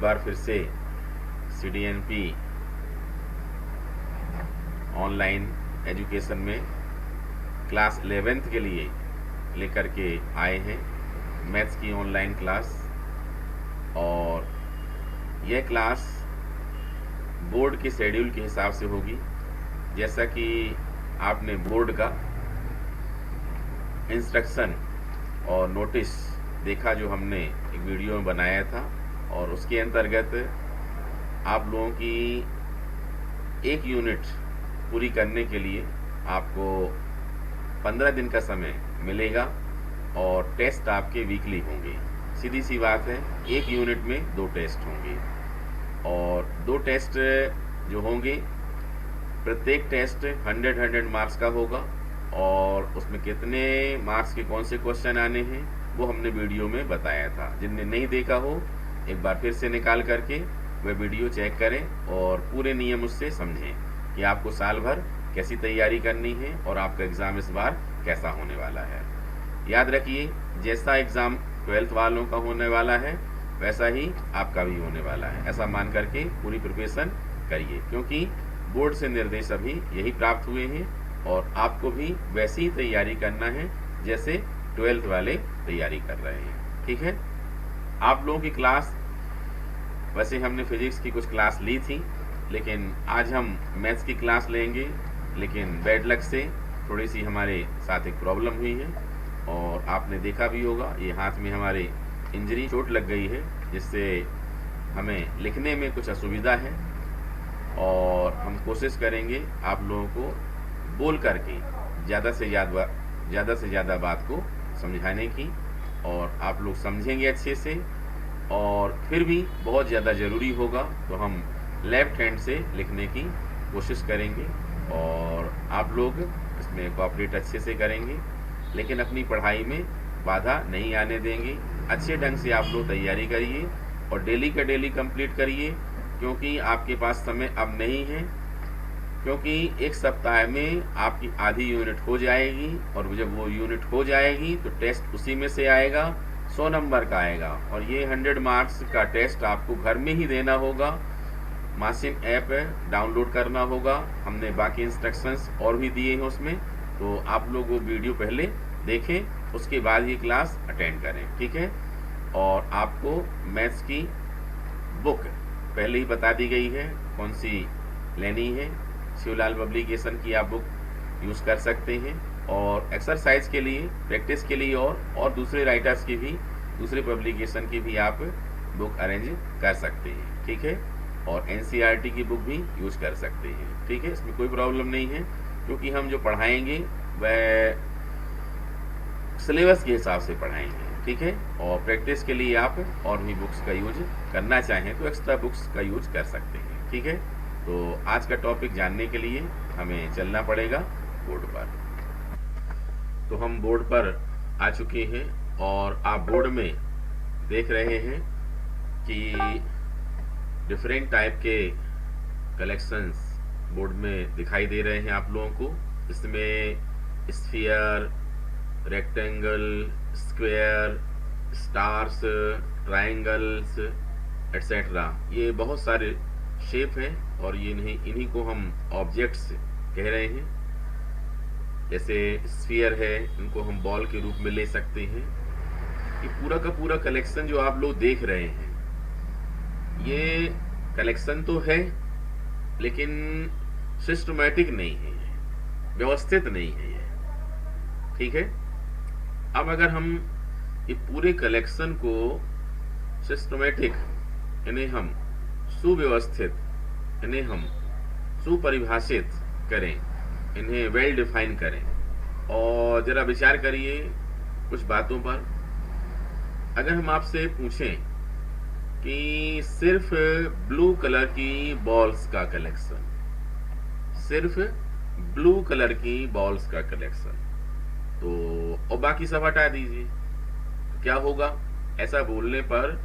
बार फिर से CDNP online education में क्लास 11th के लिए लेकर के आए हैं मैथ्स की ऑनलाइन क्लास। और यह क्लास बोर्ड के शेड्यूल के हिसाब से होगी। जैसा कि आपने बोर्ड का इंस्ट्रक्शन और नोटिस देखा जो हमने एक वीडियो में बनाया था, और उसके अंतर्गत आप लोगों की एक यूनिट पूरी करने के लिए आपको 15 दिन का समय मिलेगा और टेस्ट आपके वीकली होंगे। सीधी सी बात है, एक यूनिट में 2 टेस्ट होंगे और 2 टेस्ट जो होंगे, प्रत्येक टेस्ट 100 मार्क्स का होगा और उसमें कितने मार्क्स के कौन से क्वेश्चन आने हैं वो हमने वीडियो में बताया था। जिनने नहीं देखा हो एक बार फिर से निकाल करके वह वीडियो चेक करें और पूरे नियम उससे समझें कि आपको साल भर कैसी तैयारी करनी है और आपका एग्ज़ाम इस बार कैसा होने वाला है। याद रखिए, जैसा एग्ज़ाम 12th वालों का होने वाला है वैसा ही आपका भी होने वाला है। ऐसा मान करके पूरी प्रिपरेशन करिए, क्योंकि बोर्ड से निर्देश अभी यही प्राप्त हुए हैं और आपको भी वैसी ही तैयारी करना है जैसे 12th वाले तैयारी कर रहे हैं। ठीक है, आप लोगों की क्लास, वैसे हमने फिजिक्स की कुछ क्लास ली थी, लेकिन आज हम मैथ्स की क्लास लेंगे। लेकिन बैड लक से थोड़ी सी हमारे साथ एक प्रॉब्लम हुई है और आपने देखा भी होगा, ये हाथ में हमारे इंजरी, चोट लग गई है, जिससे हमें लिखने में कुछ असुविधा है। और हम कोशिश करेंगे आप लोगों को बोल करके ज़्यादा से ज़्यादा बात को समझाने की, और आप लोग समझेंगे अच्छे से। और फिर भी बहुत ज़्यादा ज़रूरी होगा तो हम लेफ्ट हैंड से लिखने की कोशिश करेंगे और आप लोग इसमें कोऑपरेट अच्छे से करेंगे, लेकिन अपनी पढ़ाई में बाधा नहीं आने देंगे। अच्छे ढंग से आप लोग तैयारी करिए और डेली का डेली कंप्लीट करिए, क्योंकि आपके पास समय अब नहीं है, क्योंकि एक सप्ताह में आपकी आधी यूनिट हो जाएगी और जब वो यूनिट हो जाएगी तो टेस्ट उसी में से आएगा, 100 नंबर का आएगा। और ये 100 मार्क्स का टेस्ट आपको घर में ही देना होगा। मासिम ऐप डाउनलोड करना होगा, हमने बाकी इंस्ट्रक्शंस और भी दिए हैं उसमें, तो आप लोग वो वीडियो पहले देखें, उसके बाद ये क्लास अटेंड करें। ठीक है, और आपको मैथ्स की बुक पहले ही बता दी गई है कौन सी लेनी है। शिवलाल पब्लिकेशन की आप बुक यूज़ कर सकते हैं, और एक्सरसाइज के लिए, प्रैक्टिस के लिए और दूसरे राइटर्स की भी, दूसरे पब्लिकेशन की भी आप बुक अरेंज कर सकते हैं। ठीक है, और NCERT की बुक भी यूज़ कर सकते हैं। ठीक है, इसमें कोई प्रॉब्लम नहीं है, क्योंकि हम जो पढ़ाएंगे वह सिलेबस के हिसाब से पढ़ाएंगे। ठीक है, और प्रैक्टिस के लिए आप और भी बुक्स का यूज करना चाहें तो एक्स्ट्रा बुक्स का यूज कर सकते हैं। ठीक है, तो आज का टॉपिक जानने के लिए हमें चलना पड़ेगा बोर्ड पर। तो हम बोर्ड पर आ चुके हैं और आप बोर्ड में देख रहे हैं कि डिफरेंट टाइप के कलेक्शंस बोर्ड में दिखाई दे रहे हैं आप लोगों को। इसमें sphere, rectangle, square, stars, triangles etcetera, ये बहुत सारे शेप हैं और ये इन्हीं को हम ऑब्जेक्ट्स कह रहे हैं। जैसे स्फीयर है, इनको हम बॉल के रूप में ले सकते हैं। ये पूरा का पूरा कलेक्शन जो आप लोग देख रहे हैं, ये कलेक्शन तो है लेकिन सिस्टमैटिक नहीं है, व्यवस्थित नहीं है ये। ठीक है, अब अगर हम ये पूरे कलेक्शन को सिस्टमैटिक, इन्हें हम सुव्यवस्थित, इन्हें हम सुपरिभाषित करें, इन्हें वेल डिफाइन करें, और जरा विचार करिए कुछ बातों पर। अगर हम आपसे पूछें कि सिर्फ ब्लू कलर की बॉल्स का कलेक्शन, सिर्फ ब्लू कलर की बॉल्स का कलेक्शन, तो और बाकी सब हटा दीजिए, क्या होगा? ऐसा बोलने पर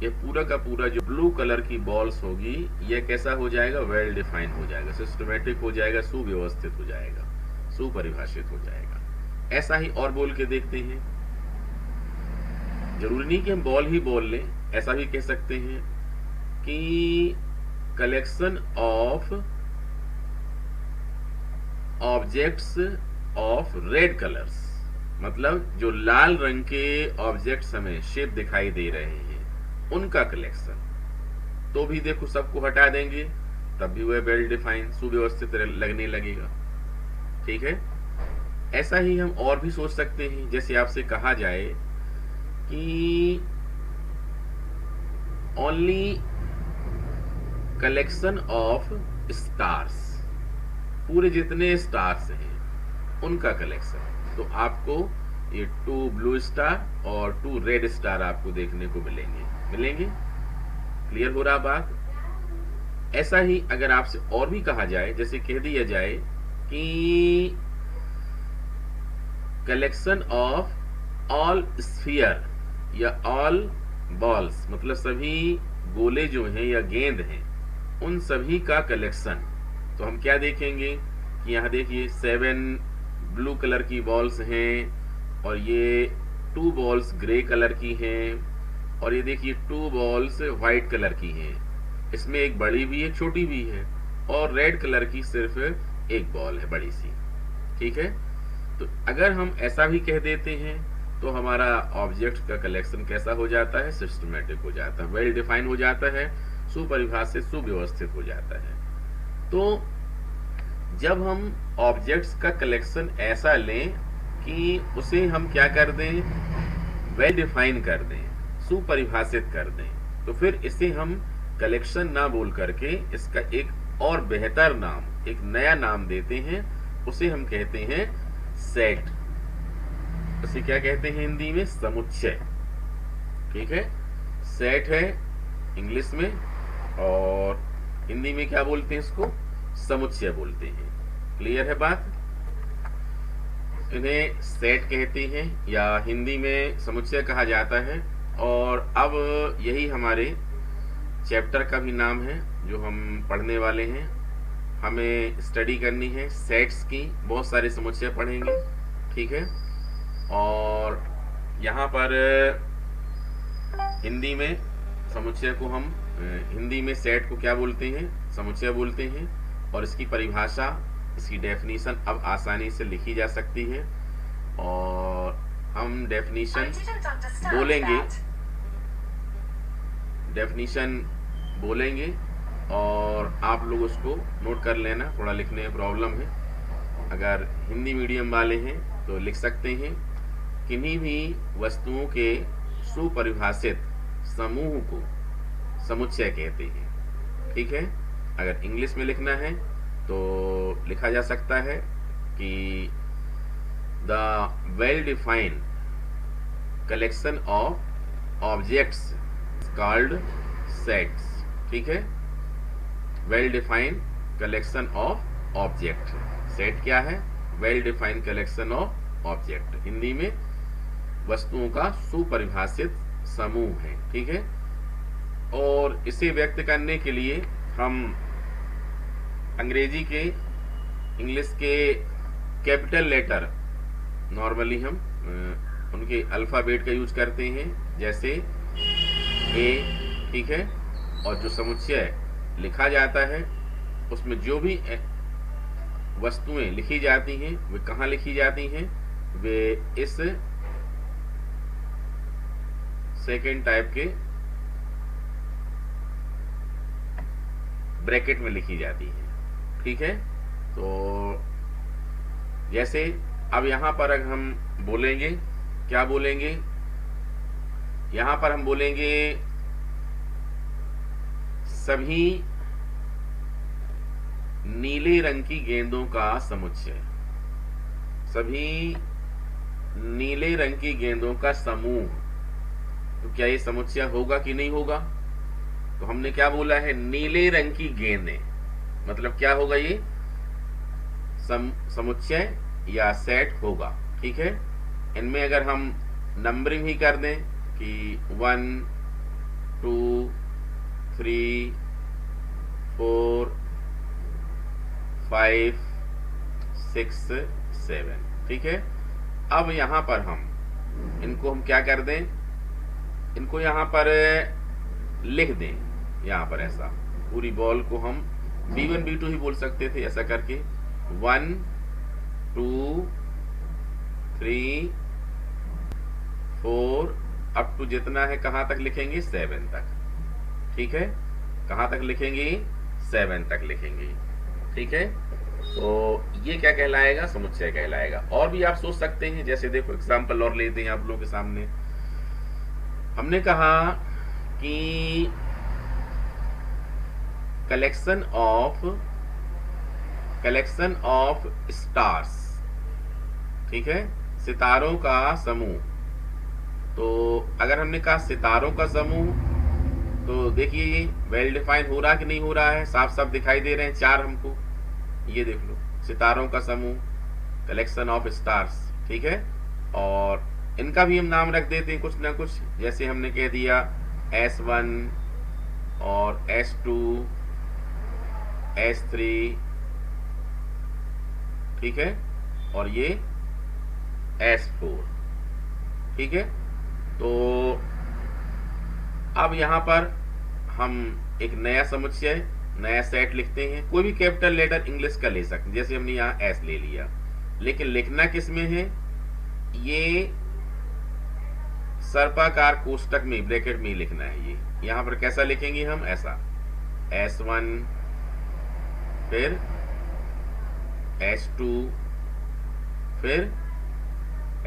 ये पूरा का पूरा जो ब्लू कलर की बॉल्स होगी, ये कैसा हो जाएगा? वेल डिफाइन हो जाएगा, सिस्टमेटिक हो जाएगा, सुव्यवस्थित हो जाएगा, सुपरिभाषित हो जाएगा। ऐसा ही और बोल के देखते हैं। जरूरी नहीं कि हम बॉल ही बोल लें, ऐसा भी कह सकते हैं कि collection of objects of red colours, मतलब जो लाल रंग के ऑब्जेक्ट्स हमें शेप दिखाई दे रहे हैं उनका कलेक्शन। तो भी देखो सबको हटा देंगे तब भी वह वेल डिफाइन सुव्यवस्थित लगने लगेगा। ठीक है, ऐसा ही हम और भी सोच सकते हैं। जैसे आपसे कहा जाए कि ओनली कलेक्शन ऑफ स्टार्स, पूरे जितने स्टार्स हैं उनका कलेक्शन, तो आपको ये 2 ब्लू स्टार और 2 रेड स्टार आपको देखने को मिलेंगे। क्लियर हो रहा बात? ऐसा ही अगर आपसे और भी कहा जाए, जैसे कह दिया जाए कि कलेक्शन ऑफ ऑल स्फीयर या ऑल बॉल्स, मतलब सभी गोले जो हैं या गेंद हैं उन सभी का कलेक्शन, तो हम क्या देखेंगे कि यहाँ देखिए 7 ब्लू कलर की बॉल्स हैं और ये 2 बॉल्स ग्रे कलर की हैं और ये देखिए 2 बॉल्स व्हाइट कलर की हैं। इसमें एक बड़ी भी एक छोटी भी है और रेड कलर की सिर्फ एक बॉल है बड़ी सी। ठीक है, तो अगर हम ऐसा भी कह देते हैं तो हमारा ऑब्जेक्ट का कलेक्शन कैसा हो जाता है? सिस्टमेटिक हो जाता है, वेल डिफाइन हो जाता है, सुपरिभाषित सुव्यवस्थित हो जाता है। तो जब हम ऑब्जेक्ट्स का कलेक्शन ऐसा लें कि उसे हम क्या कर दें? वेल डिफाइन कर दें, सुपरिभाषित कर दें, तो फिर इसे हम कलेक्शन ना बोल करके इसका एक और बेहतर नाम, एक नया नाम देते हैं। उसे हम कहते हैं सेट। उसे क्या कहते हैं हिंदी में? समुच्चय। ठीक है, सेट है इंग्लिश में और हिंदी में क्या बोलते हैं इसको? समुच्चय बोलते हैं। क्लियर है बात? इन्हें सेट कहते हैं या हिंदी में समुच्चय कहा जाता है। और अब यही हमारे चैप्टर का भी नाम है जो हम पढ़ने वाले हैं। हमें स्टडी करनी है सेट्स की, बहुत सारे समुच्चय पढ़ेंगे। ठीक है, और यहाँ पर हिंदी में समुच्चय को हम हिंदी में सेट को क्या बोलते हैं? समुच्चय बोलते हैं। और इसकी परिभाषा, इसकी डेफिनेशन अब आसानी से लिखी जा सकती है और हम डेफिनेशन बोलेंगे और आप लोग उसको नोट कर लेना। थोड़ा लिखने में प्रॉब्लम है, अगर हिंदी मीडियम वाले हैं तो लिख सकते हैं। किन्हीं भी वस्तुओं के सुपरिभाषित समूह को समुच्चय कहते हैं। ठीक है, अगर इंग्लिश में लिखना है तो लिखा जा सकता है कि the well defined collection of objects called sets. ठीक है, well defined collection of object. Set क्या है? Well defined collection of object. Hindi में वस्तुओं का सुपरिभाषित समूह है। ठीक है, और इसे व्यक्त करने के लिए हम अंग्रेजी के, इंग्लिश के कैपिटल लेटर नॉर्मली हम उनके अल्फाबेट का यूज करते हैं, जैसे ए। ठीक है, और जो समुच्चय लिखा जाता है उसमें जो भी वस्तुएं लिखी जाती हैं वे कहाँ लिखी जाती हैं? वे इस सेकेंड टाइप के ब्रैकेट में लिखी जाती है। ठीक है, तो जैसे अब यहां पर अगर हम बोलेंगे, क्या बोलेंगे? यहां पर हम बोलेंगे सभी नीले रंग की गेंदों का समुच्चय। सभी नीले रंग की गेंदों का समूह। तो क्या ये समुच्चय होगा कि नहीं होगा? तो हमने क्या बोला है? नीले रंग की गेंदें, मतलब क्या होगा? ये समुच्चय या सेट होगा। ठीक है, इनमें अगर हम नंबरिंग ही कर दें कि 1 2 3 4 5 6 7। ठीक है, अब यहां पर हम इनको हम क्या कर दें? इनको यहां पर लिख दें यहाँ पर ऐसा पूरी बॉल को हम B1 B2 ही बोल सकते थे, ऐसा करके 1 2 3 4 अप टू जितना है कहाँ तक लिखेंगे 7 तक। ठीक है, कहाँ तक लिखेंगे 7 तक लिखेंगे। ठीक है, तो ये क्या कहलाएगा, समुच्चय कहलाएगा। और भी आप सोच सकते हैं, जैसे देखो एग्जांपल और लेते हैं आप लोगों के सामने। हमने कहा कि कलेक्शन ऑफ स्टार्स, ठीक है, सितारों का समूह। तो अगर हमने कहा सितारों का समूह, तो देखिए वेल डिफाइन हो रहा कि नहीं हो रहा है, साफ साफ दिखाई दे रहे हैं 4 हमको। ये देख लो, सितारों का समूह, कलेक्शन ऑफ स्टार्स। ठीक है, और इनका भी हम नाम रख देते हैं कुछ ना कुछ, जैसे हमने कह दिया S1 और S2 S3, ठीक है, और ये S4। ठीक है, तो अब यहां पर हम एक नया समुच्चय, नया सेट लिखते हैं। कोई भी कैपिटल लेटर इंग्लिश का ले सकते हैं, जैसे हमने यहाँ S ले लिया, लेकिन लिखना किस में है, ये सर्पाकार कोष्टक में, ब्रैकेट में लिखना है। ये यहां पर कैसा लिखेंगे हम, ऐसा S1 फिर S2 फिर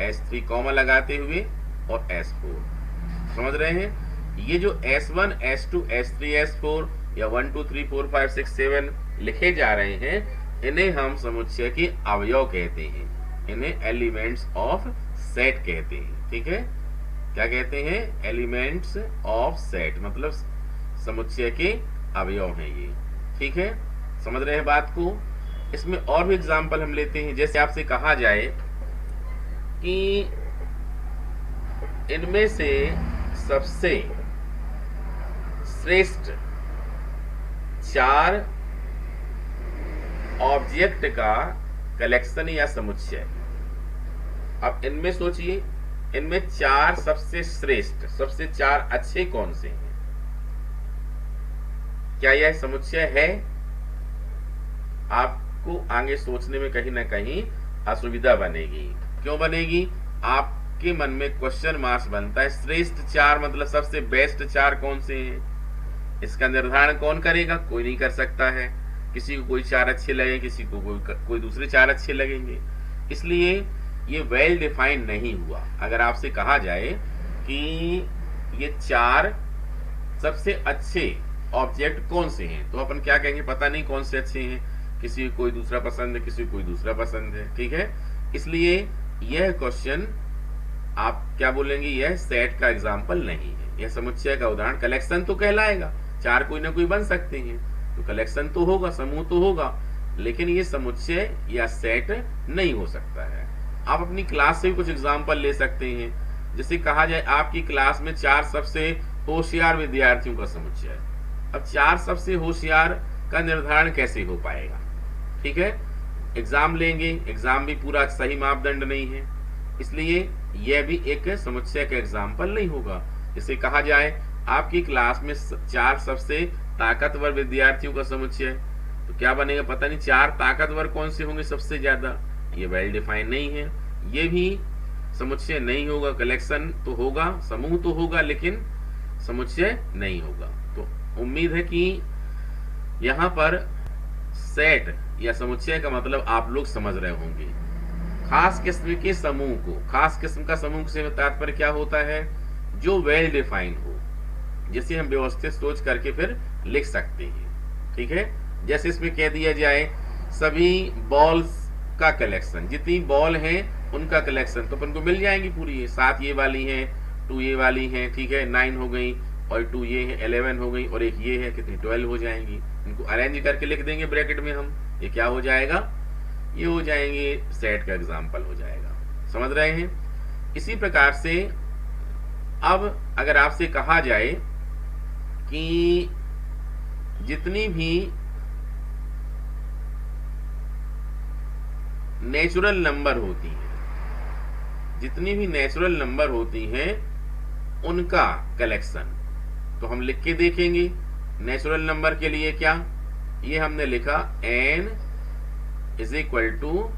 S3 कॉमा लगाते हुए और S4। समझ रहे हैं, ये जो S1 S2 S3 S4 या 1 2 3 4 5 6 7 लिखे जा रहे हैं, इन्हें हम समुच्चय के अवयव कहते हैं, इन्हें एलिमेंट्स ऑफ सेट कहते हैं। ठीक है, क्या कहते हैं, एलिमेंट्स ऑफ सेट, मतलब समुच्चय के अवयव हैं ये। ठीक है, समझ रहे हैं बात को। इसमें और भी एग्जांपल हम लेते हैं, जैसे आपसे कहा जाए कि इनमें से सबसे श्रेष्ठ 4 ऑब्जेक्ट का कलेक्शन या समुच्चय। अब इनमें सोचिए, इनमें 4 सबसे श्रेष्ठ, सबसे 4 अच्छे कौन से हैं? क्या यह समुच्चय है? आपको आगे सोचने में कहीं ना कहीं असुविधा बनेगी। क्यों बनेगी? आपके मन में क्वेश्चन मार्क्स बनता है, श्रेष्ठ 4 मतलब सबसे बेस्ट 4 कौन से हैं? इसका निर्धारण कौन करेगा? कोई नहीं कर सकता है। किसी को कोई 4 अच्छे लगे, किसी को कोई दूसरे 4 अच्छे लगेंगे। इसलिए ये वेल डिफाइंड नहीं हुआ। अगर आपसे कहा जाए कि ये 4 सबसे अच्छे ऑब्जेक्ट कौन से हैं, तो अपन क्या कहेंगे, पता नहीं कौन से अच्छे हैं, किसी को कोई दूसरा पसंद है, किसी को कोई दूसरा पसंद है। ठीक है, इसलिए यह क्वेश्चन आप क्या बोलेंगे, यह सेट का एग्जाम्पल नहीं है, यह समुच्चय का उदाहरण। कलेक्शन तो कहलाएगा, 4 कोई ना कोई बन सकते हैं, तो कलेक्शन तो होगा, समूह तो होगा, लेकिन ये समुच्चय या सेट नहीं हो सकता है। आप अपनी क्लास से भी कुछ एग्जाम्पल ले सकते हैं, जैसे कहा जाए आपकी क्लास में 4 सबसे होशियार विद्यार्थियों का समुच्चय। अब 4 सबसे होशियार का निर्धारण कैसे हो पाएगा? ठीक है, एग्जाम लेंगे, एग्जाम भी पूरा सही मापदंड नहीं है, इसलिए यह भी एक समुच्चय का एग्जाम्पल नहीं होगा। जैसे कहा जाए आपकी क्लास में 4 सबसे ताकतवर विद्यार्थियों का समुच्चय, तो क्या बनेगा, पता नहीं 4 ताकतवर कौन से होंगे सबसे ज्यादा, ये वेल डिफाइन नहीं है, ये भी समुच्चय नहीं होगा। कलेक्शन तो होगा, समूह तो होगा, लेकिन समुच्चय नहीं होगा। तो उम्मीद है कि यहाँ पर सेट या समुच्चय का मतलब आप लोग समझ रहे होंगे। खास किस्म के समूह को, खास किस्म का समूह से तात्पर्य क्या होता है, जो वेल डिफाइन हो, जिसे हम व्यवस्थित सोच करके फिर लिख सकते हैं। ठीक है, जैसे इसमें कह दिया जाए सभी बॉल्स का कलेक्शन, जितनी बॉल हैं उनका कलेक्शन, तो अपन को मिल जाएंगी पूरी, 7 ये वाली हैं, 2 ये वाली हैं, ठीक है, 9 हो गई, और 2 ये है, 11 हो गई, और एक ये है, कितनी 12 हो जाएंगी। इनको अरेंज करके लिख देंगे ब्रैकेट में हम, ये क्या हो जाएगा, ये हो जाएंगे, सेट का एग्जाम्पल हो जाएगा। समझ रहे हैं? इसी प्रकार से अब अगर आपसे कहा जाए कि जितनी भी नेचुरल नंबर होती हैं, जितनी भी नेचुरल नंबर होती हैं उनका कलेक्शन, तो हम लिख के देखेंगे नेचुरल नंबर के लिए क्या, ये हमने लिखा n इज इक्वल टू,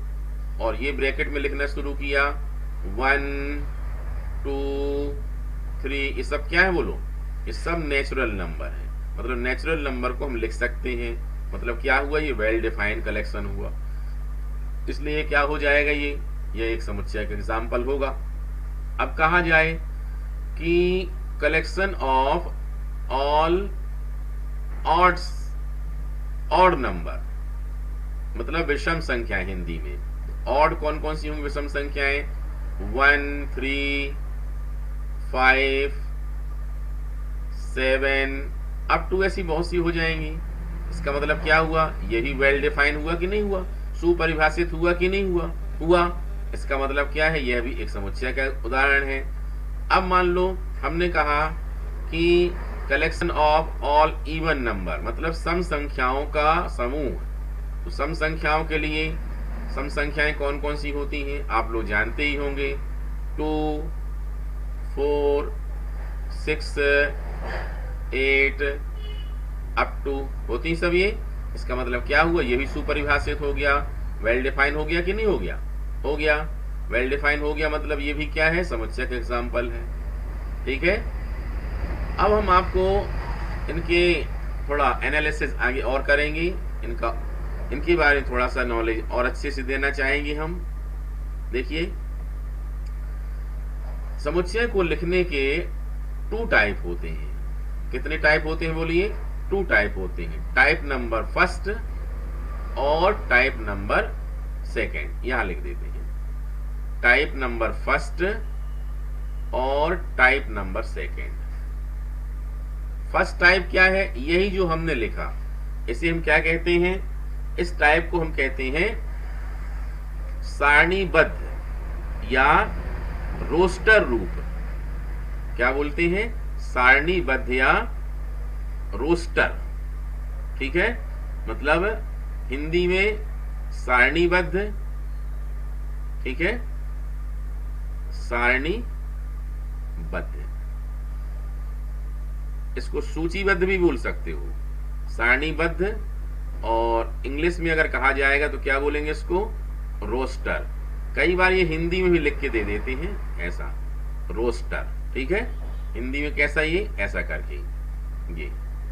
और ये ब्रैकेट में लिखना शुरू किया 1 2 3, ये सब क्या है बोलो, ये सब नेचुरल नंबर है। मतलब नेचुरल नंबर को हम लिख सकते हैं, मतलब क्या हुआ, ये वेल डिफाइंड कलेक्शन हुआ, इसलिए क्या हो जाएगा, ये एक समुच्चय का एग्जाम्पल होगा। अब कहा जाए कि collection of all odd number, मतलब विषम संख्या हिंदी में। ऑड कौन कौन सी होंगी विषम संख्याएं, 1 3 5 7 अप टू ऐसी बहुत सी हो जाएंगी। इसका मतलब क्या हुआ, यही वेल डिफाइन हुआ कि नहीं हुआ, सुपरिभाषित हुआ कि नहीं हुआ। इसका मतलब क्या है, यह भी एक समुच्चय का उदाहरण है। अब मान लो हमने कहा कि collection of all even number, मतलब सम संख्याओं का समूह। तो सम संख्याओं के लिए सम संख्याएं कौन कौन सी होती हैं, आप लोग जानते ही होंगे, 2 4 6 8 अप टू होती सब ये। इसका मतलब क्या हुआ, ये भी सुपरिभाषित हो गया, वेल डिफाइन हो गया कि नहीं हो गया, हो गया, वेल डिफाइन हो गया, मतलब ये भी क्या है, समुच्चय का एग्जाम्पल है। ठीक है, अब हम आपको इनके थोड़ा एनालिसिस आगे और करेंगे, इनके बारे में थोड़ा सा नॉलेज और अच्छे से देना चाहेंगे हम। देखिए, समुच्चय को लिखने के 2 टाइप होते हैं। कितने टाइप होते हैं बोलिए, 2 टाइप होते हैं, टाइप नंबर फर्स्ट और टाइप नंबर सेकंड। यहां लिख देते हैं टाइप नंबर फर्स्ट और type number second. First type क्या है, यही जो हमने लिखा, इसे हम क्या कहते हैं, इस टाइप को हम कहते हैं सारणीबद्ध या रोस्टर रूप। क्या बोलते हैं, सारणीबद्ध या रोस्टर। ठीक है, मतलब हिंदी में सारणीबद्ध, ठीक है, सारणीबद्ध, इसको सूचीबद्ध भी बोल सकते हो, सारणीबद्ध। और इंग्लिश में अगर कहा जाएगा तो क्या बोलेंगे इसको, रोस्टर। कई बार ये हिंदी में भी लिख के दे देते हैं ऐसा, रोस्टर। ठीक है, हिंदी में कैसा, ये ऐसा करके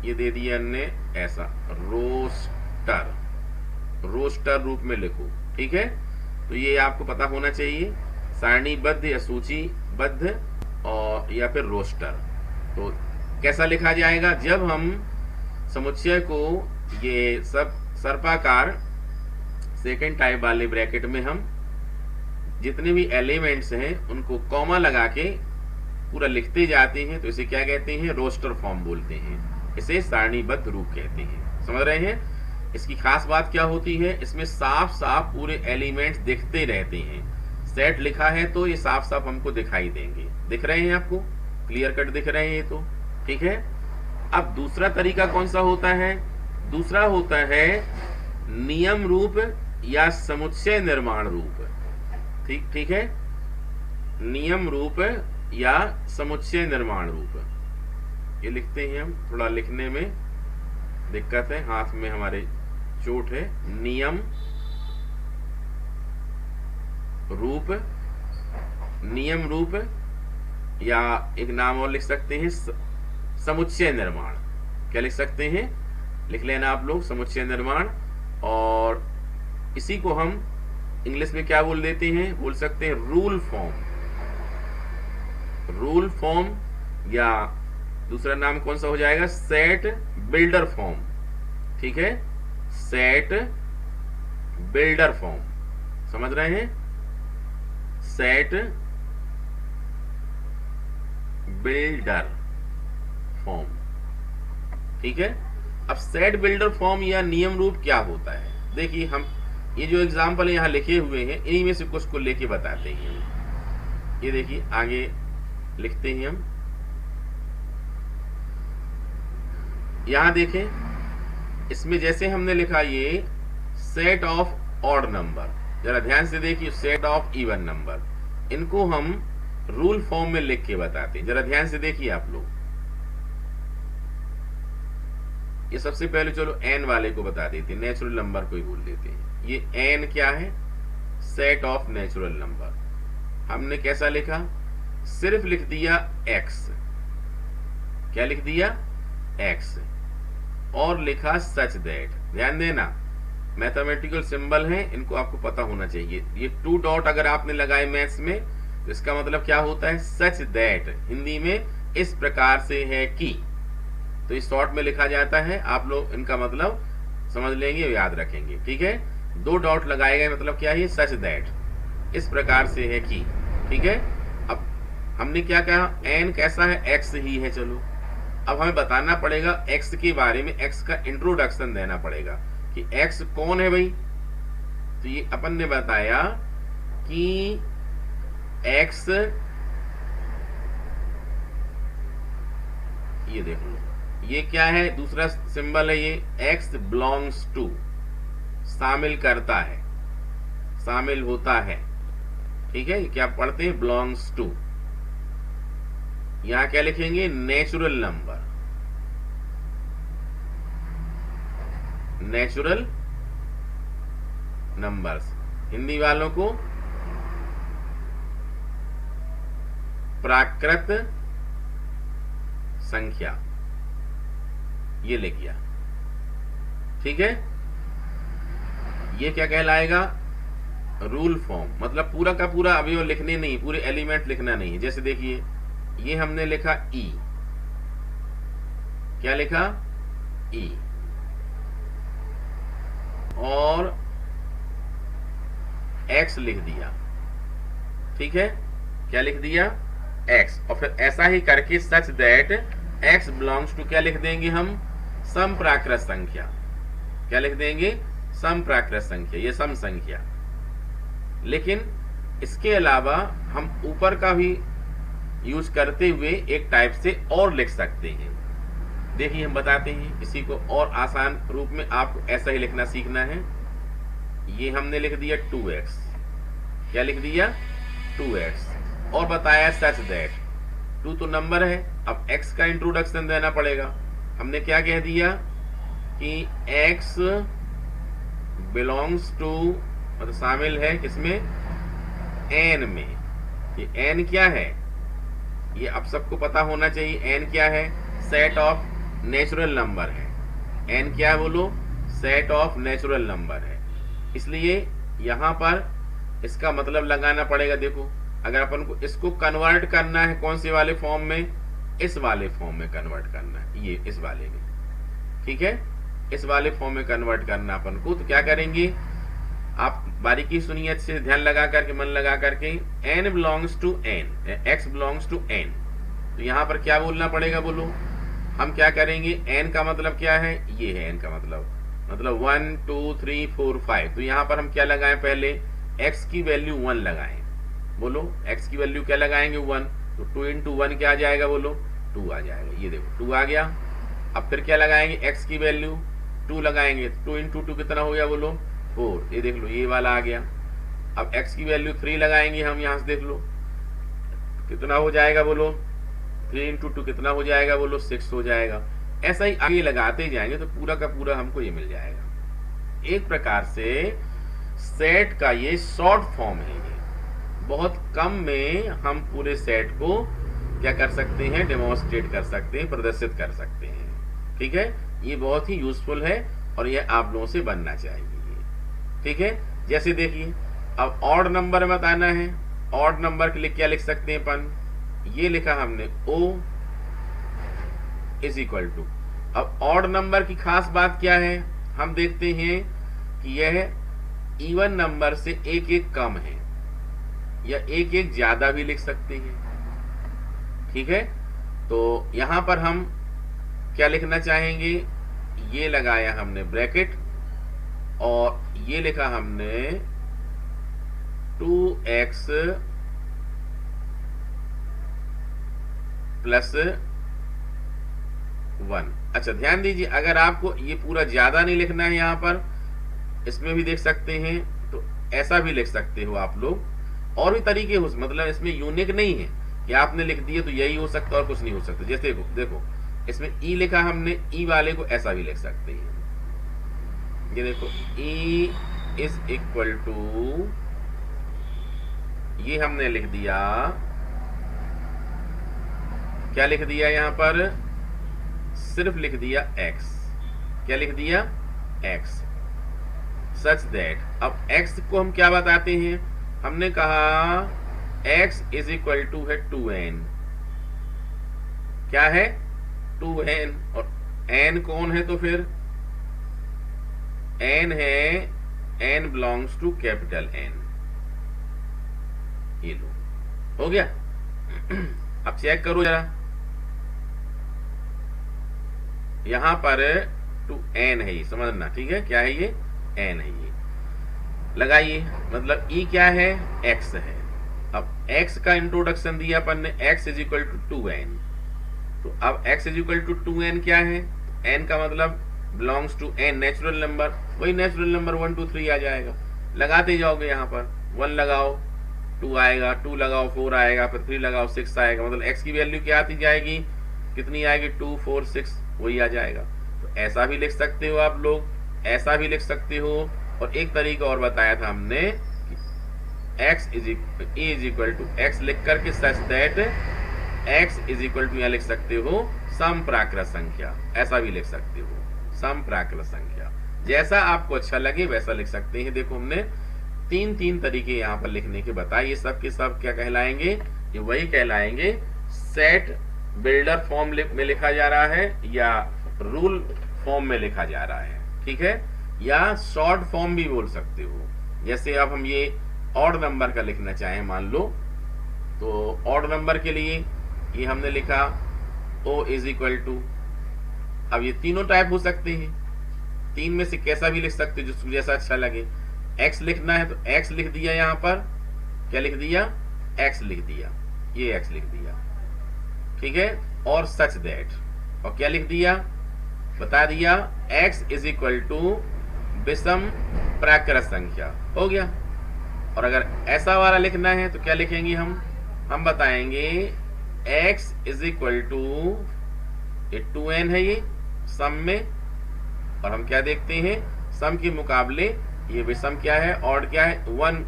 ये दे दिया हमने ऐसा, रोस्टर, रोस्टर रूप में लिखो। ठीक है, तो ये आपको पता होना चाहिए, सारणीबद्ध या सूचीबद्ध और या फिर रोस्टर। तो कैसा लिखा जाएगा, जब हम समुच्चय को ये सब सर्पाकार सेकंड टाइप वाले ब्रैकेट में हम जितने भी एलिमेंट्स हैं उनको कॉमा लगा के पूरा लिखते जाते हैं, तो इसे क्या कहते हैं, रोस्टर फॉर्म बोलते हैं, इसे सारणीबद्ध रूप कहते हैं। समझ रहे हैं। इसकी खास बात क्या होती है, इसमें साफ साफ पूरे एलिमेंट्स दिखते रहते हैं। सेट लिखा है तो ये साफ साफ हमको दिखाई देंगे, दिख रहे हैं आपको, क्लियर कट दिख रहे हैं ये तो। ठीक है, अब दूसरा तरीका कौन सा होता है, दूसरा होता है नियम रूप या समुच्चय निर्माण रूप। ठीक है, नियम रूप या समुच्चय निर्माण रूप, ये लिखते हैं हम, थोड़ा लिखने में दिक्कत है, हाथ में हमारे चोट है। नियम रूप, नियम रूप, या एक नाम और लिख सकते हैं समुच्चय निर्माण। क्या लिख सकते हैं, लिख लेना आप लोग, समुच्चय निर्माण। और इसी को हम इंग्लिश में क्या बोल देते हैं, बोल सकते हैं रूल फॉर्म, रूल फॉर्म, या दूसरा नाम कौन सा हो जाएगा, सेट बिल्डर फॉर्म। ठीक है, सेट बिल्डर फॉर्म, समझ रहे हैं, सेट बिल्डर फॉर्म। ठीक है, अब सेट बिल्डर फॉर्म या नियम रूप क्या होता है, देखिए हम ये जो एग्जाम्पल यहाँ लिखे हुए हैं इन्हीं में से कुछ को लेके बताते हैं। ये देखिए आगे लिखते हैं हम, यहां देखें, इसमें जैसे हमने लिखा ये सेट ऑफ ऑड नंबर, जरा ध्यान से देखिए, सेट ऑफ इवन नंबर, इनको हम रूल फॉर्म में लिख के बताते हैं। जरा ध्यान से देखिए आप लोग, ये सबसे पहले चलो एन वाले को बता देते हैं, नेचुरल नंबर को ही बोल देते हैं। ये एन क्या है? Set of natural number. हमने कैसा लिखा? सिर्फ लिख दिया एक्स। क्या लिख दिया? एक्स। और लिखा सच दैट। ध्यान देना, मैथमेटिकल सिंबल है, इनको आपको पता होना चाहिए। ये 2 डॉट अगर आपने लगाए मैथ्स में तो इसका मतलब क्या होता है? Such that. हिंदी में इस प्रकार से है कि, तो इस शॉर्ट में लिखा जाता है। आप लोग इनका मतलब समझ लेंगे, याद रखेंगे। ठीक है, 2 डॉट लगाए गए मतलब क्या है? सच दैट, इस प्रकार से है कि। ठीक है, अब हमने क्या कहा? एन कैसा है? एक्स ही है। चलो अब हमें बताना पड़ेगा एक्स के बारे में, एक्स का इंट्रोडक्शन देना पड़ेगा कि एक्स कौन है भाई। तो ये अपन ने बताया कि एक्स, ये देख लो, ये क्या है? दूसरा सिंबल है ये, एक्स बिलोंग्स टू, शामिल करता है, शामिल होता है। ठीक है, क्या पढ़ते हैं? Belongs to. यहां क्या लिखेंगे? Natural number, natural numbers. Hindi वालों को प्राकृत संख्या, ये लिख गया। ठीक है, ये क्या कहलाएगा? रूल फॉर्म, मतलब पूरा का पूरा अवयव लिखने नहीं, पूरे एलिमेंट लिखना नहीं है। जैसे देखिए, ये हमने लिखा ई, क्या लिखा? ई। और एक्स लिख दिया। ठीक है, क्या लिख दिया? एक्स। और फिर ऐसा ही करके such that x belongs to, क्या लिख देंगे हम? सम प्राकृत संख्या। क्या लिख देंगे? सम प्राकृत संख्या, ये सम संख्या। लेकिन इसके अलावा हम ऊपर का भी यूज करते हुए एक टाइप से और लिख सकते हैं। देखिए, हम बताते हैं इसी को और आसान रूप में। आपको ऐसा ही लिखना सीखना है। ये हमने लिख दिया 2x। क्या लिख दिया? 2x। और बताया सच दैट, 2 तो नंबर है, अब x का इंट्रोडक्शन देना पड़ेगा। हमने क्या कह दिया कि x बिलोंग्स टू, मतलब शामिल है किसमें? n में। ये n क्या है? ये अब सबको पता होना चाहिए। n क्या है? सेट ऑफ नेचुरल नंबर है। n क्या है बोलो? सेट ऑफ नेचुरल नंबर है। इसलिए यहां पर इसका मतलब लगाना पड़ेगा। देखो, अगर अपन को इसको कन्वर्ट करना है कौन से वाले फॉर्म में? इस वाले फॉर्म में कन्वर्ट करना है, ये इस वाले में। ठीक है, इस वाले फॉर्म में कन्वर्ट करना अपन को। तो क्या करेंगे? आप बारीकी सुनिए, अच्छे से ध्यान लगा करके, मन लगा करके। n belongs to n, x belongs to n। तो यहां पर क्या बोलना पड़ेगा बोलो? हम क्या करेंगे? n का मतलब क्या है? ये है n का मतलब 1 2 3 4 5। तो यहां पर हम क्या लगाएं? पहले x की वैल्यू 1 लगाएं। बोलो, x की वैल्यू क्या लगाएंगे? 1। तो 2 इंटू 1 क्या आ जाएगा बोलो? 2 आ जाएगा। ये देखो 2 आ गया। अब फिर क्या लगाएंगे? x की वैल्यू 2 लगाएंगे। 2 इंटू 2 कितना हो गया बोलो? 4। ये देख लो, ये वाला आ गया। अब x की वैल्यू 3 लगाएंगे हम, यहां से देख लो कितना हो जाएगा बोलो? 3 इंटू 2 कितना हो जाएगा बोलो? 6 हो जाएगा। ऐसा ही आगे लगाते जाएंगे तो पूरा का पूरा हमको ये मिल जाएगा। एक प्रकार से सेट का ये शॉर्ट फॉर्म है। ये बहुत कम में हम पूरे सेट को क्या कर सकते हैं? डेमोन्स्ट्रेट कर सकते हैं, प्रदर्शित कर सकते हैं। ठीक है, ये बहुत ही यूजफुल है और ये आप लोगों से बनना चाहिए। ठीक है, जैसे देखिए, अब ऑड नंबर बताना है। ऑड नंबर के लिए क्या लिख सकते हैं अपन? ये लिखा हमने O इज इक्वल टू। अब ऑड नंबर की खास बात क्या है? हम देखते हैं कि यह इवन नंबर से एक एक कम है या एक एक ज्यादा भी लिख सकते हैं। ठीक है, तो यहां पर हम क्या लिखना चाहेंगे? ये लगाया हमने ब्रैकेट और ये लिखा हमने 2x प्लस 1। अच्छा, ध्यान दीजिए, अगर आपको ये पूरा ज्यादा नहीं लिखना है, यहां पर इसमें भी देख सकते हैं, तो ऐसा भी लिख सकते हो आप लोग। और भी तरीके हो, मतलब इसमें यूनिक नहीं है कि आपने लिख दिए तो यही हो सकता और कुछ नहीं हो सकता। जैसे देखो इसमें ई लिखा हमने, ई वाले को ऐसा भी लिख सकते हैं, ये देखो ई इज इक्वल टू, ये हमने लिख दिया, क्या लिख दिया यहां पर, सिर्फ लिख दिया x, क्या लिख दिया x, सच दैट, अब x को हम क्या बताते हैं, हमने कहा x इज इक्वल टू है 2n, क्या है 2n, और n कौन है, तो फिर n है, n belongs to capital N, ये लो हो गया। अब चेक करो जरा, यहां पर 2n है, ये समझना, ठीक है, क्या है ये n है, ये लगाइए, मतलब e क्या है x है। अब x का इंट्रोडक्शन दिया अपन ने, x is equal to 2n, तो अब x is equal to 2n क्या है, n का मतलब belongs to n, natural number, वही नेचुरल नंबर 1 2 3 आ जाएगा, लगाते जाओगे, यहाँ पर 1 लगाओ 2 आएगा, 2 लगाओ 4 आएगा, फिर 3 लगाओ 6 आएगा, मतलब x की वैल्यू क्या आती जाएगी, कितनी आएगी 2 4 6, वही आ जाएगा। तो ऐसा भी लिख सकते हो आप लोग, ऐसा भी लिख सकते हो, और एक तरीका और बताया था हमने कि x is equal to x लिख करके such that x is equal to यहाँ लिख सकते हो सम प्राकृत संख्या, ऐसा भी लिख सकते हो सम प्राकृत संख्या, जैसा आपको अच्छा लगे वैसा लिख सकते हैं। देखो हमने तीन तरीके यहाँ पर लिखने के बताए, ये सब के सब क्या कहलाएंगे, ये वही कहलाएंगे, सेट बिल्डर फॉर्म में लिखा जा रहा है या रूल फॉर्म में लिखा जा रहा है, ठीक है, या शॉर्ट फॉर्म भी बोल सकते हो। जैसे अब हम ये ऑड नंबर का लिखना चाहें मान लो, तो ऑड नंबर के लिए ये हमने लिखा o इज इक्वल टू, अब ये तीनों टाइप हो सकते हैं, तीन में से कैसा भी लिख सकते हो जिसको जैसा अच्छा लगे। x लिखना है तो x लिख दिया, यहाँ पर क्या लिख दिया x लिख दिया, ये x लिख दिया, ठीक है, और सच दैट, और क्या लिख दिया बता दिया x इज इक्वल टू विषम प्राकृत संख्या, हो गया। और अगर ऐसा वाला लिखना है तो क्या लिखेंगे हम बताएंगे x इज इक्वल टू, ये 2n है ये सम में, और हम क्या देखते हैं सम के मुकाबले ये विषम क्या है, ऑड क्या है, 1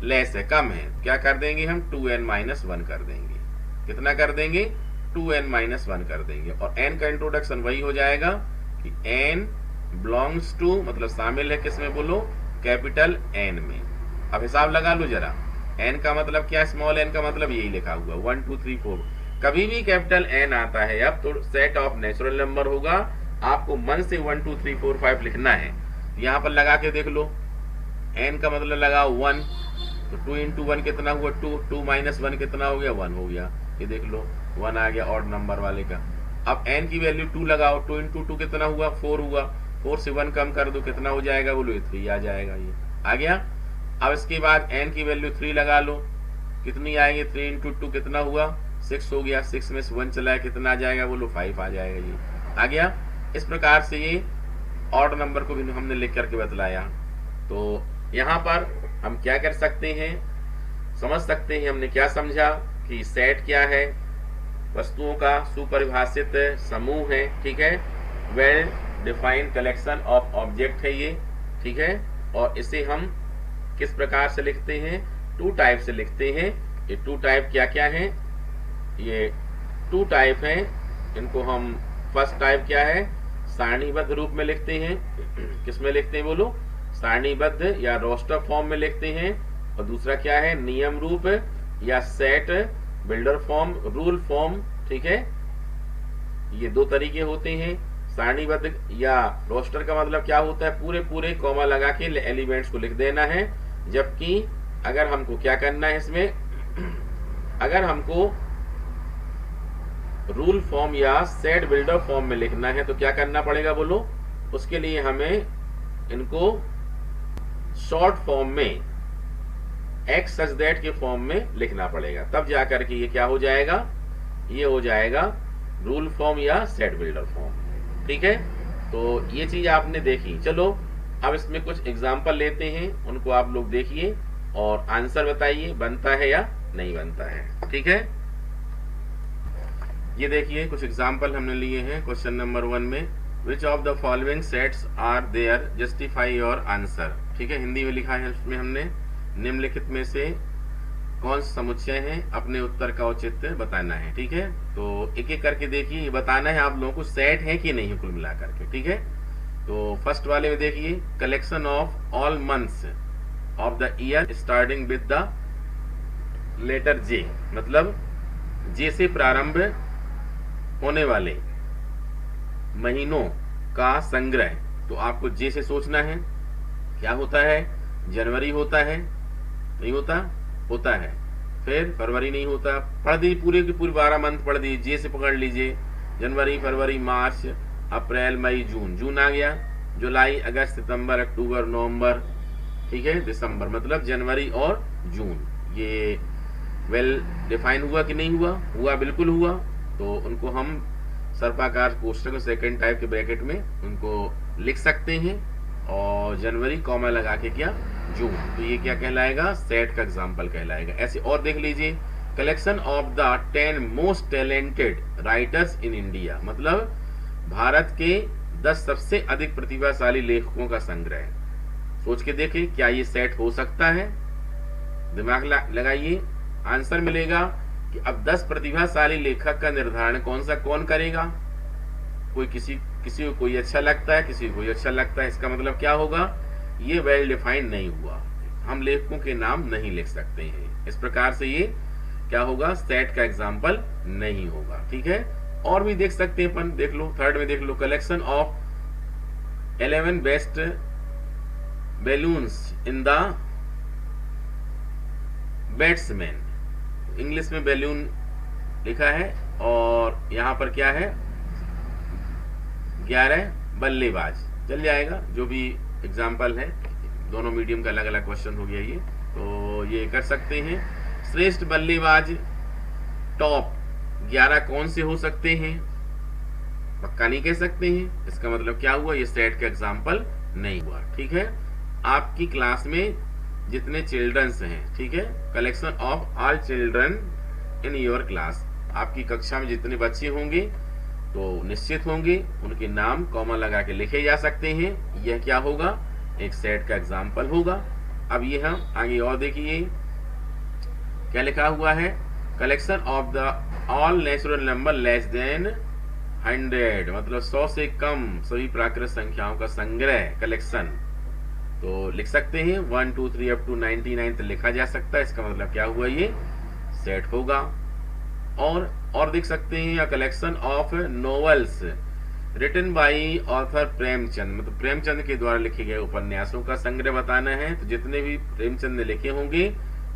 लेस है, कम है, क्या कर देंगे हम 2n माइनस 1 कर देंगे, कितना कर देंगे 2n माइनस 1 कर देंगे, और n का इंट्रोडक्शन वही हो जाएगा कि n बिलोंग्स टू, मतलब शामिल है किसमें बोलो, कैपिटल N में। अब हिसाब लगा लो जरा, n का मतलब क्या, स्मॉल n का मतलब यही लिखा हुआ 1 2 3 4, कभी भी कैपिटल N आता है अब तो सेट ऑफ नेचुरल नंबर होगा, आपको मन से 1 2 3 4 5 लिखना है, यहाँ पर लगा के देख लो, n का मतलब लगाओ 1, तो 2 इंटू 1 कितना हुआ 2, 2 माइनस 1 कितना हो गया 1 हो गया, ये देख लो 1 आ गया ऑड नंबर वाले का। अब n की वैल्यू 2 लगाओ, 2 इंटू 2 कितना हुआ 4 हुआ, 4 से 1 कम कर दो कितना हो जाएगा बोलो 3 आ जाएगा, ये आ गया। अब इसके बाद n की वैल्यू 3 लगा लो, कितनी आएगी 3 इंटू 2 कितना हुआ 6 हो गया, 6 में से 1 चला है कितना आ जाएगा बोलो 5 आ जाएगा, ये आ गया। इस प्रकार से ये ऑड नंबर को भी हमने लिख करके बतलाया। तो यहाँ पर हम क्या कर सकते हैं, समझ सकते हैं हमने क्या समझा कि सेट क्या है, वस्तुओं का सुपरिभाषित समूह है, ठीक है, well defined collection of object है ये, ठीक है, और इसे हम किस प्रकार से लिखते हैं, 2 टाइप से लिखते हैं। ये 2 टाइप क्या क्या हैं, ये 2 टाइप हैं, इनको हम फर्स्ट टाइप क्या है, सारणीबद्ध रूप में लिखते हैं, किसमें लिखते हैं बोलो, सारणीबद्ध या रोस्टर फॉर्म में लिखते हैं, और दूसरा क्या है नियम रूप या set builder form, rule form, ठीक है, ये 2 तरीके होते हैं। सारणीबद्ध या रोस्टर का मतलब क्या होता है, पूरे पूरे कॉमा लगा के एलिमेंट्स को लिख देना है, जबकि अगर हमको क्या करना है इसमें, अगर हमको रूल फॉर्म या सेट बिल्डर फॉर्म में लिखना है तो क्या करना पड़ेगा बोलो, उसके लिए हमें इनको शॉर्ट फॉर्म में एक्स सच दैट के फॉर्म में लिखना पड़ेगा, तब जाकर के ये क्या हो जाएगा, ये हो जाएगा रूल फॉर्म या सेट बिल्डर फॉर्म, ठीक है। तो ये चीज आपने देखी। चलो अब इसमें कुछ एग्जाम्पल लेते हैं, उनको आप लोग देखिए और आंसर बताइए बनता है या नहीं बनता है, ठीक है। ये देखिए कुछ एग्जाम्पल हमने लिए हैं क्वेश्चन नंबर 1 में। Which of the following sets are there, justify your answer. ठीक है, हिंदी में लिखा है उसमें हमने, निम्नलिखित में से कौन सा समुच्चय है, अपने उत्तर का औचित्य बताना है। ठीक है, तो एक एक करके देखिए, ये बताना है आप लोगों को सेट है कि नहीं कुल मिलाकर के। ठीक है, तो फर्स्ट वाले में देखिए, collection of all months of the year starting with the letter J, मतलब जे से प्रारंभ होने वाले महीनों का संग्रह। तो आपको जे से सोचना है, क्या होता है, जनवरी होता है, नहीं होता, होता है, फिर फरवरी नहीं होता, पढ़ दीजिए पूरे की पूरी 12 मंथ पढ़ दीजिए, जे से पकड़ लीजिए, जनवरी फरवरी मार्च अप्रैल मई जून, जून आ गया, जुलाई अगस्त सितंबर अक्टूबर नवंबर, ठीक है, दिसंबर, मतलब जनवरी और जून। ये वेल डिफाइन हुआ कि नहीं हुआ, हुआ, बिल्कुल हुआ। तो उनको हम सर्पाकार कोष्ठक सेकंड टाइप के ब्रैकेट में उनको लिख सकते हैं, और जनवरी कॉमा लगा के क्या, जून। तो ये क्या कहलाएगा, सेट का एग्जाम्पल कहलाएगा। ऐसे और देख लीजिए, collection of the 10 most talented writers in India, मतलब भारत के 10 सबसे अधिक प्रतिभाशाली लेखकों का संग्रह। सोच के देखें, क्या ये सेट हो सकता है, दिमाग लगाइए। आंसर मिलेगा कि अब 10 प्रतिभाशाली लेखक का निर्धारण कौन करेगा, कोई किसी को कोई अच्छा लगता है, किसी को कोई अच्छा लगता है, इसका मतलब क्या होगा, ये वेल डिफाइंड नहीं हुआ, हम लेखकों के नाम नहीं लिख सकते हैं। इस प्रकार से ये क्या होगा, सेट का एग्जाम्पल नहीं होगा। ठीक है, और भी देख सकते हैं अपन, देख लो थर्ड में देख लो, collection of 11 best balloons in the batsman, English में बैलून लिखा है, और यहां पर क्या है, 11 बल्लेबाज, चल जाएगा, जो भी एग्जाम्पल है, दोनों मीडियम का अलग अलग क्वेश्चन हो गया ये, तो ये कर सकते हैं। श्रेष्ठ बल्लेबाज टॉप 11 कौन से हो सकते हैं, पक्का नहीं कह सकते हैं, इसका मतलब क्या हुआ, ये सेट का एग्जाम्पल नहीं हुआ। ठीक है, आपकी क्लास में जितने चिल्ड्रंस हैं, ठीक है, collection of all children in your class, आपकी कक्षा में जितने बच्चे होंगे तो निश्चित होंगे, उनके नाम कॉमा लगा के लिखे जा सकते हैं। यह क्या होगा, एक सेट का एग्जाम्पल होगा। अब ये हम आगे और देखिए, क्या लिखा हुआ है, collection of the all natural number less than 100, मतलब 100 से कम सभी प्राकृतिक संख्याओं का संग्रह, कलेक्शन। तो लिख सकते हैं 1 2 3 अप टू 99 तक लिखा जा सकता है, इसका मतलब क्या हुआ, ये सेट होगा। और देख सकते हैं, या collection of novels written by author Premchand, मतलब प्रेमचंद के द्वारा लिखे गए उपन्यासों का संग्रह बताना है। तो जितने भी प्रेमचंद ने लिखे होंगे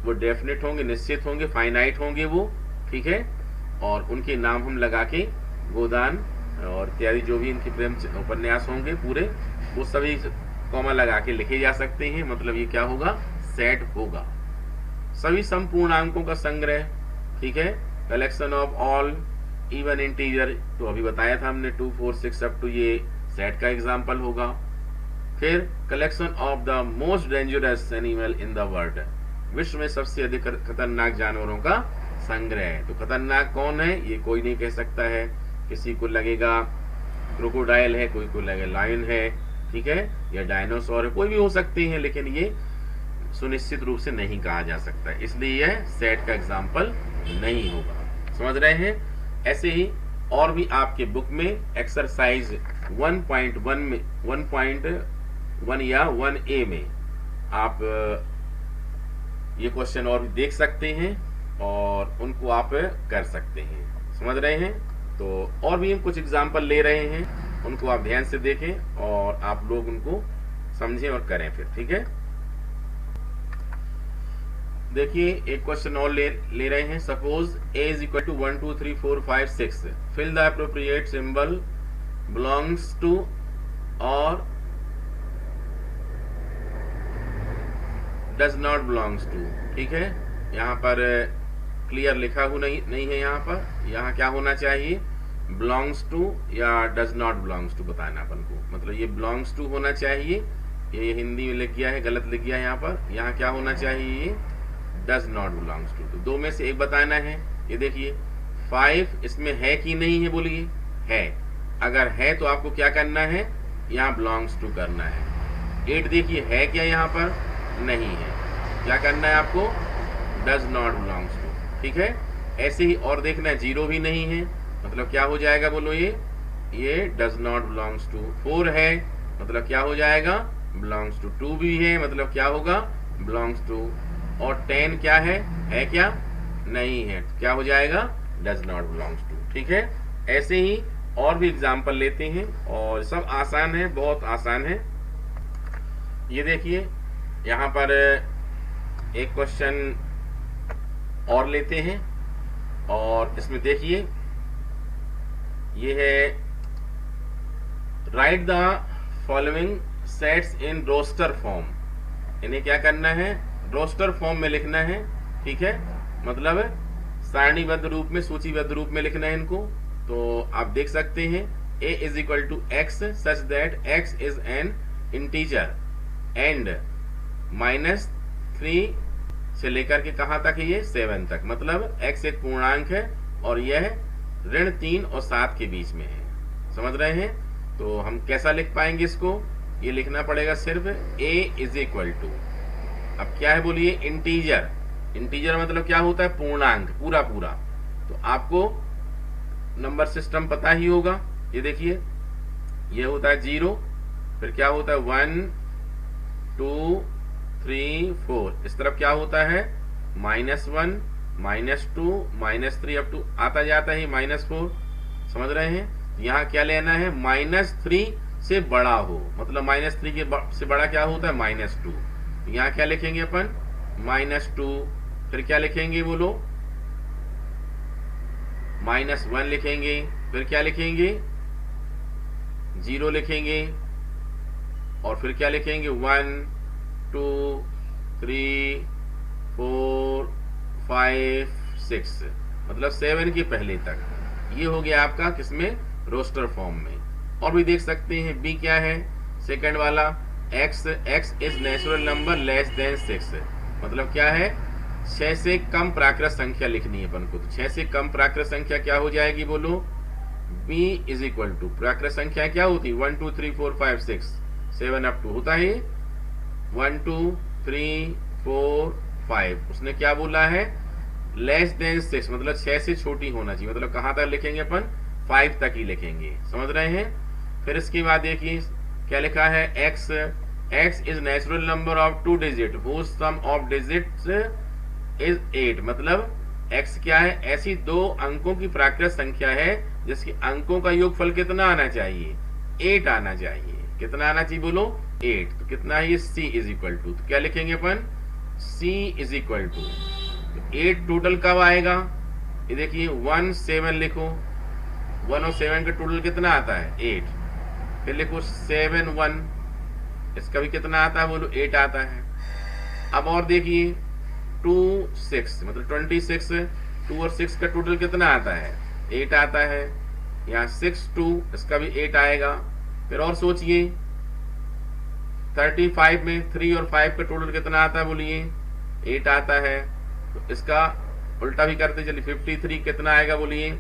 वो डेफिनेट होंगे, निश्चित होंगे, फाइनाइट होंगे वो, ठीक है, और उनके नाम हम लगा के गोदान और इत्यादि जो भी इनके प्रेमचंद उपन्यास होंगे पूरे, वो सभी कॉमा लगा के लिखे जा सकते हैं, मतलब ये क्या होगा, सेट होगा। सभी संपूर्णांकों का संग्रह, ठीक है, collection of all even integer, तो अभी बताया था हमने 2 4 6 अप टू, ये सेट का एग्जाम्पल होगा। फिर collection of the most dangerous animal in the world, विश्व में सबसे अधिक खतरनाक जानवरों का संग्रह। तो खतरनाक कौन है, ये कोई नहीं कह सकता है, किसी को लगेगा क्रोकोडाइल है, कोई को लगेगा लायन है, ठीक है, या डायनासोर है, कोई भी हो सकते हैं, लेकिन ये सुनिश्चित रूप से नहीं कहा जा सकता, इसलिए यह सेट का एग्जाम्पल नहीं होगा। समझ रहे हैं। ऐसे ही और भी आपके बुक में एक्सरसाइज 1.1 में 1.1 या 1A में आप ये क्वेश्चन और भी देख सकते हैं और उनको आप कर सकते हैं। समझ रहे हैं। तो और भी हम कुछ एग्जाम्पल ले रहे हैं, उनको आप ध्यान से देखें और आप लोग उनको समझें और करें फिर, ठीक है। देखिए एक क्वेश्चन और ले रहे हैं। Suppose a is equal to 1 2 3 4 5 6, fill the appropriate symbol belongs to और डज नॉट बिलोंग्स टू। ठीक है, यहाँ पर क्लियर लिखा हुआ नहीं है, यहाँ क्या होना चाहिए, बिलोंग्स टू या डज नॉट बिलोंग्स टू बताना अपन को। मतलब ये बिलोंग्स टू होना चाहिए, ये हिंदी में लिख गया है, गलत लिख गया है यहाँ पर। यहाँ क्या होना चाहिए, ये डज नॉट बिलोंग्स टू। तो दो में से एक बताना है। ये देखिए, 5 इसमें है कि नहीं है, बोलिए है। अगर है तो आपको क्या करना है, यहाँ बिलोंग्स टू करना है। 8 देखिए है क्या, यहाँ पर नहीं है, क्या करना है आपको, डज नॉट बिलोंग्स टू। ठीक है, ऐसे ही और देखना है 0 भी नहीं है, मतलब क्या हो जाएगा, बोलो ये डज नॉट बिलोंग्स टू। 4 है मतलब क्या हो जाएगा, बिलोंग्स टू। 2 भी है मतलब क्या होगा, बिलोंग्स टू। और 10 क्या है क्या, नहीं है, क्या हो जाएगा, डज नॉट बिलोंग्स टू। ठीक है, ऐसे ही और भी एग्जाम्पल लेते हैं और सब आसान है, बहुत आसान है। ये देखिए यहाँ पर एक क्वेश्चन और लेते हैं और इसमें देखिए ये है, write the following sets in roster form. इन्हें क्या करना है, रोस्टर फॉर्म में लिखना है। ठीक है, मतलब सारणीबद्ध रूप में, सूचीबद्ध रूप में लिखना है इनको। तो आप देख सकते हैं a is equal to x such that x is an integer and -3 से लेकर के कहां तक है, ये 7 तक। मतलब x एक पूर्णांक है और यह -3 और 7 के बीच में है। समझ रहे हैं? तो हम कैसा लिख पाएंगे इसको, ये लिखना पड़ेगा सिर्फ a इज इक्वल टू, अब क्या है बोलिए, इंटीजर। इंटीजर मतलब क्या होता है, पूर्णांक, पूरा पूरा। तो आपको नंबर सिस्टम पता ही होगा। ये देखिए ये होता है 0, फिर क्या होता है 1 2 3 4, इस तरफ क्या होता है -1 -2 -3 अप टू आता जाता है -4। समझ रहे हैं? यहाँ क्या लेना है, -3 से बड़ा हो, मतलब -3 के से बड़ा क्या होता है, -2। यहाँ क्या लिखेंगे अपन, -2, फिर क्या लिखेंगे बोलो, -1 लिखेंगे, फिर क्या लिखेंगे 0 लिखेंगे, और फिर क्या लिखेंगे 1 2 3 4 5 6, मतलब 7 के पहले तक। ये हो गया आपका किसमें, रोस्टर फॉर्म में। और भी देख सकते हैं बी क्या है, सेकंड वाला, x is natural number less than 6, मतलब क्या है, 6 से कम प्राकृत संख्या लिखनी है अपन को। तो 6 से कम प्राकृत संख्या क्या हो जाएगी बोलो, b इज इक्वल टू, प्राकृत संख्या क्या होती है 1 2 3 4 5 6 7 अप टू होता है 1 2 3 4 5। उसने क्या बोला है, लेस देन 6, मतलब 6 से छोटी होना चाहिए। मतलब कहां तक लिखेंगे अपन, 5 तक ही लिखेंगे। समझ रहे हैं? फिर इसके बाद देखिए क्या लिखा है, x is natural number of 2 digit whose sum of digits is 8, मतलब x क्या है, ऐसी 2 अंकों की प्राकृत संख्या है जिसके अंकों का योगफल कितना आना चाहिए, 8 आना चाहिए। कितना आना चाहिए बोलो, 8। तो कितना है ये, c इज इक्वल टू, तो क्या लिखेंगे अपन, c is equal to 8 total कब आएगा, ये देखिए 1 7 लिखो, 1 और 7 का टोटल कितना आता है 8, फिर लिखो 7 1, इसका भी कितना आता है बोलो 8 आता है। अब और देखिए 2 6, मतलब 26, 2 और 6 का टोटल कितना आता है 8 आता है। यहाँ 6 2, इसका भी 8 आएगा। फिर और सोचिए 35 में 3 और 5 का टोटल कितना आता है बोलिए 8 आता है। तो इसका उल्टा भी करते चलिए, 53 कितना आएगा बोलिए,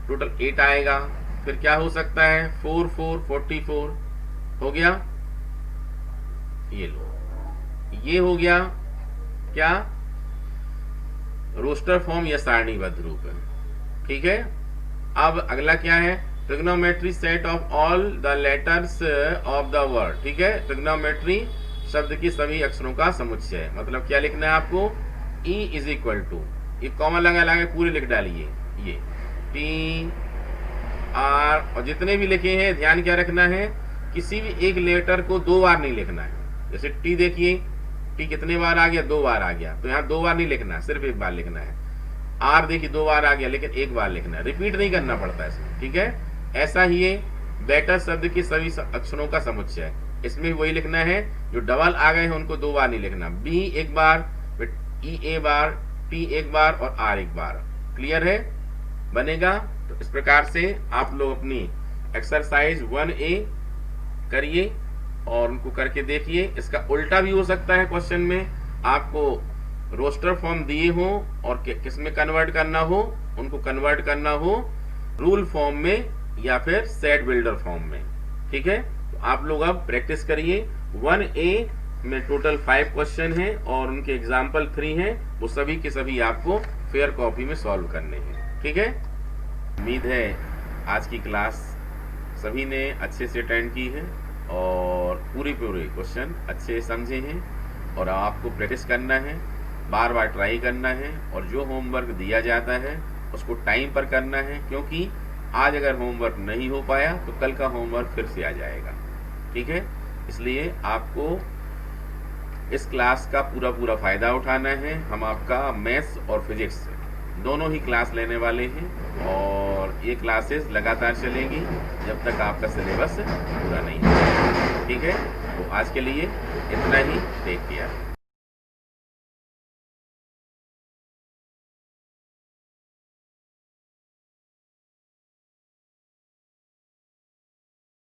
टोटल 8 आएगा। फिर क्या हो सकता है 4 4 44 हो गया। ये लो, ये हो गया क्या, रोस्टर फॉर्म या सारणीबद्ध रूप है। ठीक है, अब अगला क्या है, trigonometry set of all the letters of the word. ठीक है, ट्रिग्नोमेट्री शब्द की सभी अक्षरों का समुच्चय, मतलब क्या लिखना है आपको, E इज इक्वल टू, ये कॉमा लगा लगा पूरे लिख डालिए, ये T R, और जितने भी लिखे हैं ध्यान क्या रखना है, किसी भी एक लेटर को 2 बार नहीं लिखना है। जैसे T देखिए, T कितने बार आ गया, 2 बार आ गया, तो यहाँ 2 बार नहीं लिखना, सिर्फ 1 बार लिखना है। R देखिए 2 बार आ गया, लेकिन 1 बार लिखना है, रिपीट नहीं करना पड़ता है इसमें। ठीक है, ऐसा ही है बेटर शब्द की सभी अक्षरों का समुच्चय, इसमें भी वही लिखना है। जो डबल आ गए हैं उनको 2 बार नहीं लिखना, B 1 बार, फिर E 1 बार, T 1 बार और R 1 बार। क्लियर है, बनेगा। तो इस प्रकार से आप लोग अपनी एक्सरसाइज 1A करिए और उनको करके देखिए। इसका उल्टा भी हो सकता है क्वेश्चन में, आपको रोस्टर फॉर्म दिए हो और किस में कन्वर्ट करना हो, उनको कन्वर्ट करना हो रूल फॉर्म में या फिर सेट बिल्डर फॉर्म में। ठीक है, तो आप लोग अब प्रैक्टिस करिए। 1A में टोटल 5 क्वेश्चन हैं और उनके एग्जाम्पल 3 हैं, वो सभी के सभी आपको फेयर कॉपी में सॉल्व करने हैं। ठीक है, उम्मीद है आज की क्लास सभी ने अच्छे से अटेंड की है और पूरे क्वेश्चन अच्छे समझे हैं। और आपको प्रैक्टिस करना है, बार बार ट्राई करना है और जो होमवर्क दिया जाता है उसको टाइम पर करना है, क्योंकि आज अगर होमवर्क नहीं हो पाया तो कल का होमवर्क फिर से आ जाएगा। ठीक है, इसलिए आपको इस क्लास का पूरा फायदा उठाना है। हम आपका मैथ्स और फिजिक्स दोनों ही क्लास लेने वाले हैं और ये क्लासेस लगातार चलेंगी जब तक आपका सिलेबस पूरा नहीं होगा। ठीक है, तो आज के लिए इतना ही। Take care.